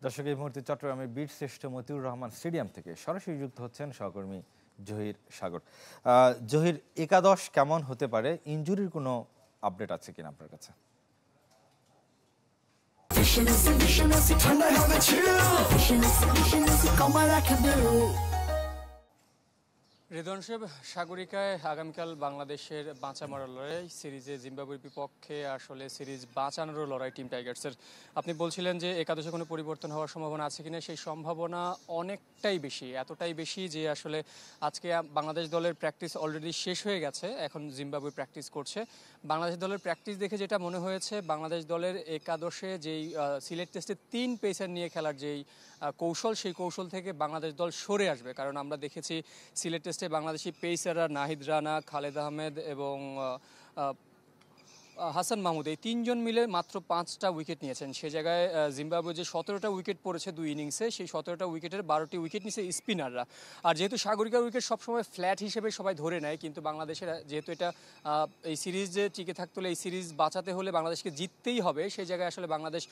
দর্শক, এই মুহূর্তে চট্টগ্রামের বীরশ্রেষ্ঠ মতিউর রহমান স্টেডিয়াম থেকে সরাসরি যুক্ত হচ্ছেন সহকর্মী জহির সাগর। জহির, একাদশ কেমন হতে পারে? ইনজুরির কোনো আপডেট আছে কিনা আপনার কাছে? রিদওয়ান সাহেব, সাগরিকায় আগামীকাল বাংলাদেশের বাঁচা মরার লড়াই সিরিজে জিম্বাবুয়ের বিপক্ষে আসলে সিরিজ বাঁচানোর লড়াই টিম টাইগার্সের। আপনি বলছিলেন যে একাদশে কোনো পরিবর্তন হওয়ার সম্ভাবনা আছে কিনা, সেই সম্ভাবনা অনেকটাই বেশি, এতটাই বেশি যে আসলে আজকে বাংলাদেশ দলের প্র্যাকটিস অলরেডি শেষ হয়ে গেছে, এখন জিম্বাবুয়ে প্র্যাকটিস করছে। বাংলাদেশ দলের প্র্যাকটিস দেখে যেটা মনে হয়েছে, বাংলাদেশ দলের একাদশে যেই সিলেট টেস্টে 3 পেসার নিয়ে খেলার যেই কৌশল, সেই কৌশল থেকে বাংলাদেশ দল সরে আসবে। কারণ আমরা দেখেছি সিলেট টেস্টে বাংলাদেশি পেসাররা নাহিদ রানা, খালেদ আহমেদ এবং হাসান মাহমুদ, এই 3 জন মিলে মাত্র 5টা উইকেট নিয়েছেন। সে জায়গায় জিম্বাবুয়ে যে 17টা উইকেট পড়েছে 2 ইনিংসে, সেই 17টা উইকেটের 12টি উইকেট নিয়েছে স্পিনাররা। আর যেহেতু সাগরিকার উইকেট সবসময় ফ্ল্যাট হিসেবে সবাই ধরে নেয়, কিন্তু বাংলাদেশের যেহেতু এটা এই সিরিজে টিকে থাকতে হলে, এই সিরিজ বাঁচাতে হলে বাংলাদেশকে জিততেই হবে, সেই জায়গায় আসলে বাংলাদেশ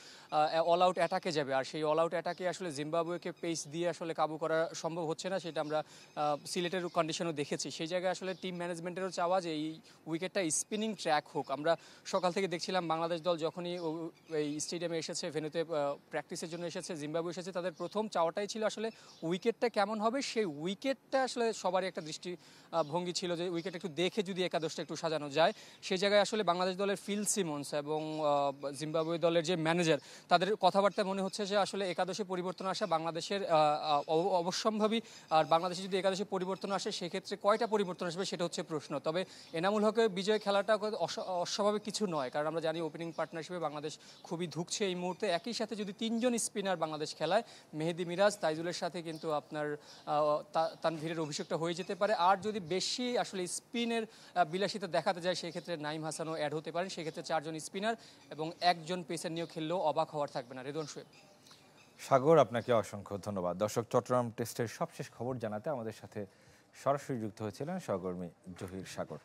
অল আউট অ্যাটাকে যাবে। আর সেই অল আউট অ্যাটাকে আসলে জিম্বাবুয়েকে পেস দিয়ে আসলে কাবু করা সম্ভব হচ্ছে না, সেটা আমরা সিলেটের কন্ডিশনও দেখেছি। সেই জায়গায় আসলে টিম ম্যানেজমেন্টেরও চাওয়া যে এই উইকেটটা স্পিনিং ট্র্যাক হোক। আমরা সকাল থেকে দেখছিলাম বাংলাদেশ দল যখনই এই স্টেডিয়ামে এসেছে, ভেন্যুতে প্র্যাকটিসের জন্য এসেছে, জিম্বাবুয়ে এসেছে, তাদের প্রথম চাওয়াটাই ছিল আসলে উইকেটটা কেমন হবে। সেই উইকেটটা আসলে সবারই একটা দৃষ্টিভঙ্গি ছিল যে উইকেট একটু দেখে যদি একাদশটা একটু সাজানো যায়। সেই জায়গায় আসলে বাংলাদেশ দলের ফিল সিমন্স এবং জিম্বাবুয়ে দলের যে ম্যানেজার, তাদের কথাবার্তায় মনে হচ্ছে যে আসলে একাদশে পরিবর্তন আসা বাংলাদেশের অবশ্যম্ভাবী। আর বাংলাদেশে যদি একাদশে পরিবর্তন আসে, সেক্ষেত্রে কয়টা পরিবর্তন আসবে সেটা হচ্ছে প্রশ্ন। তবে এনামুল হকের বিজয় খেলাটা অস্বাভাবিক কিছু নয়, কারণ আমরা জানি ওপেনিং পার্টনার হিসেবে বাংলাদেশ খুবই ধুঁকছে এই মুহূর্তে। একই সাথে যদি 3 জন স্পিনার বাংলাদেশ খেলায়, মেহেদি মিরাজ, তাইজুলের সাথে কিন্তু আপনার তানভীরের অভিষেকটা হয়ে যেতে পারে। আর যদি বেশি আসলে স্পিনের বিলাসিতা দেখাতে যায়, সেক্ষেত্রে নাইম হাসানও অ্যাড হতে পারেন। সেক্ষেত্রে 4 জন স্পিনার এবং 1 জন পেসার নিয়েও খেললেও অবাক হওয়ার থাকবে না। রিদওয়ান সাহেব। সাগর, আপনাকে অসংখ্য ধন্যবাদ। দর্শক, চট্টগ্রাম টেস্টের সবশেষ খবর জানাতে আমাদের সাথে সরাসরি যুক্ত হয়েছিলেন সহকর্মী জহির সাগর।